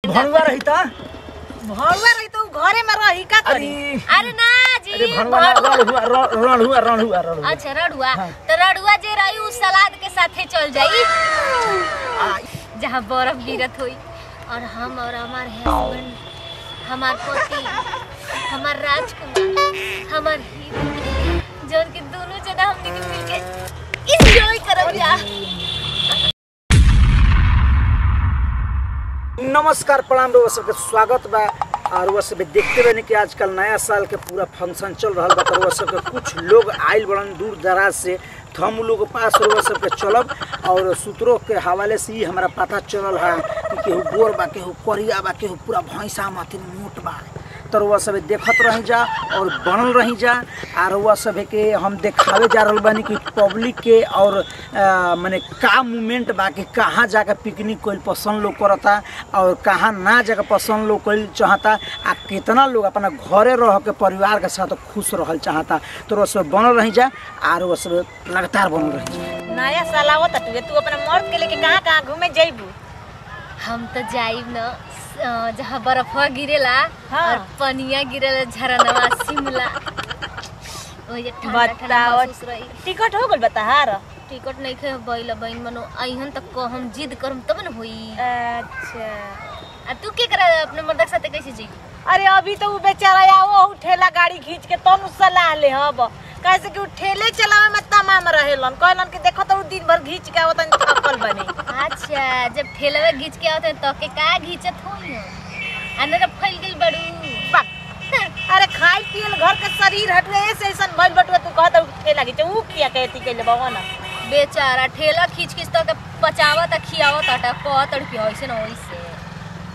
भणुआ रही था भणुआ रही तो घरे में रही का करी। अरे ना जी अरे भणुआ रणुआ अच्छा रड़ुआ तो रड़ुआ जे रही उस सलाद के साथे चल जाई जहाँ बर्फ गिरत हुई और हम और हमार हस्बैंड हमार पति हमार राजकुमार हमार हीरो जोन के दोनों जना हमने के मिलके एंजॉय करब जा। नमस्कार प्रणाम रउआ सबके स्वागत बा। और रउआ सब देखते बनी कि आजकल नया साल के पूरा फंक्शन चल रहा बा। रउआ सबके कुछ लोग आइल बड़न दूर दराज से, तो हम लोग के पास रउआ सबके चलब और सूत्रों के हवाले से ही हमारा पता चलल है कि केहू गोर बा, केहू करिया बा, केहू पूरा भैंसा माथिन मोट बा। तो रउआ सब देखत रही जा और बनल रही जा। और रउआ सब के हम देखावे जा रहल बानी कि पब्लिक के और माने का मूवमेंट बा कि कहाँ जाकर पिकनिक कोई पसंद लोग करता और कहाँ ना जाकर पसंद लोग कोई चाहता आ कितना लोग अपना घरे रह के परिवार के साथ खुश रहल चाहता। तो रउआ सब बनल रही जा और रउआ सब लगातार बनल रही जा। नया साल आवत तुए तू अपना मर्द के लेके कहाँ घूमे जाइबू? हम तो जाइब न जहाँ बर्फवा गिरेला और पनिया गिरेला झरनवा शिमला ओए ठंडा ठंडा महसूस रही। टिकट हो गइल बताहार? टिकट नहीं खे बैल बहन मनो अइहन तक को हम जिद करम तब न होई। अच्छा आ तू के करे अपने मर्द के साथ कैसे जी? अरे अभी तो उ बेचारा आओ ठेला गाड़ी खींच के तनु सलाह ले हब कैसे कि उ ठेले चलावे में तमाम रहेलन कहलन कि देखो तो दिन भर खींच के आवतन थकल बने। अच्छा जब ठेलवे खींच के आवत तो के का घीचत होई अंदर फैल गेल बड़ू। अरे खाई पियल घर के शरीर हटवे ऐसे ऐसन भइल बटुआ तू कहत ठेला खींच उ किया कहती के ले बाबा बेचारा ठेला खींच खींच तो के पचावत खियावत अटा कहत कि होइसे न होइसे।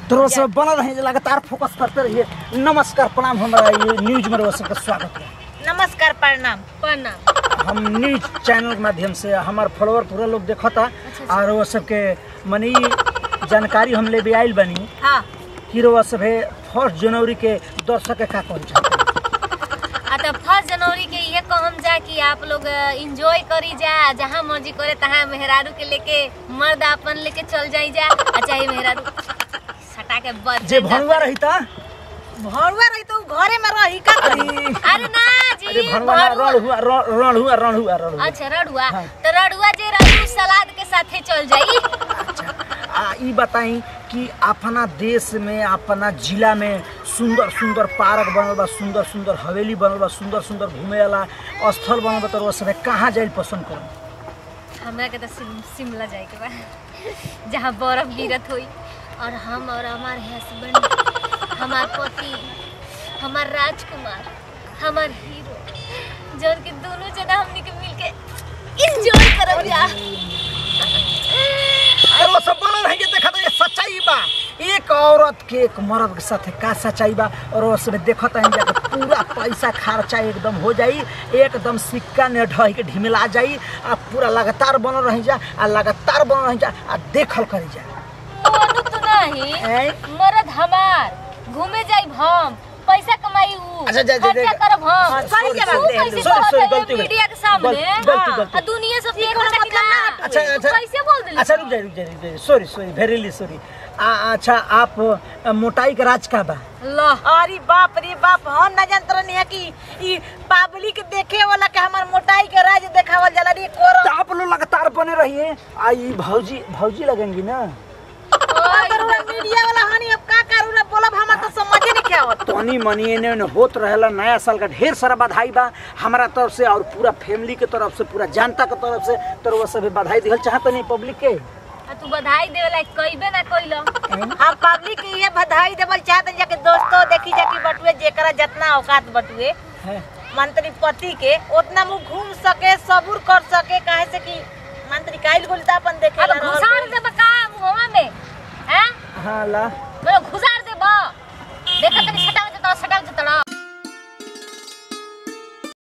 तो सब बनल रही लगातार फोकस करते रहिए। नमस्कार प्रणाम हमारा ये न्यूज में सबका स्वागत है। नमस्कार प्रणाम प्रणाम। हम न्यूज चैनल के माध्यम से हमार फॉलोअर पूरा लोग देखता और वो सबके मनी जानकारी हम ले भी आइल बनी। हाँ कि रउआ सब 1 जनवरी के दर्शक के का कहल चाहते? तो 1 जनवरी के ये कहम जा कि आप लोग एंजॉय करी जा, जहाँ मर्जी करे तहाँ मेहरारू के लेके मर्द अपन लेके चल जाई जा। अच्छा ये मेहरारू सटा के बच जे भणुआ रही था भणुआ रही तो घरे में रही का करी। अरे ना जी अरे भणुआ रणुआ अच्छा रड़ुआ तो रड़ुआ जे रही उस सलाद के साथे चल जाई। अच्छा ई बताई कि अपना देश में अपना जिला में सुंदर सुंदर पार्क बनल बा, सुंदर सुंदर हवेली बनल बा, सुंदर सुंदर घूमे वाला स्थल बनल बा। तो सब कहाँ जाइल पसंद करूँ? हमरा के तो शिमला जाए के बा जहाँ बर्फ गिरत हुई और हम और हमार हस्बैंड हमार पति हमार राजकुमार हमार हीरो जोन के दोनों जना हमने के मिलके एंजॉय करब जा। अरे वो सब बनल है कि देखा तो ये सच्चाई बा। एक औरत के एक मर्द के साथ का सच्चाई बा और वो सब देखता है जाके पूरा पैसा खर्चा एकदम हो जाई, एकदम सिक्का ने ढह के ढिमिला जाई। आ पूरा लगातार बनल रही जा आ लगातार बनल रही जा आ देखल करी जा। मोनू तो नहीं मर्द हमार घूमे जाई हम पैसा कमाई उ खर्चा करब हम। सही जवाब दे गलती मीडिया के सामने दुनिया सब देख रहा है। अच्छा कैसे बोल दिली? अच्छा रुक जाइए सॉरी वेरीली सॉरी। अच्छा आप मोटाई का राज का बा? अरे बाप रे बाप हम न जानत रहनी है कि ई पब्लिक देखे वाला के हमर मोटाई के राज देखावल जाला रे कोर। तो आप लोग लगातार बने रहिए। आई भौजी लगेंगी ना? अगर मीडिया वाला हनी अब का करू रे बोलब हमरा तो समझे नहीं आवत। तनी मनी ने होत रहेला। नया साल का ढेर सारा बधाई बा हमारा तरफ से और पूरा फैमिली के तरफ से, पूरा जनता के तरफ से। तो वो सब बधाई दिहल चाहत नहीं पब्लिक के। तू बधाई देवेला कइबे ना कइलो। हम पब्लिक के ये बधाई देवल चाहत जाके दोस्तों देखी जाके बटुए जेकरा जितना औकात बटुए मंत्री पति के उतना मुंह घूम सके सबूर कर सके काहे से कि मंत्री काइल गोलता अपन देखे अब घुसार दे बका मुहवा में हैं? हां ला बोलो घुसार दे बा देखत नहीं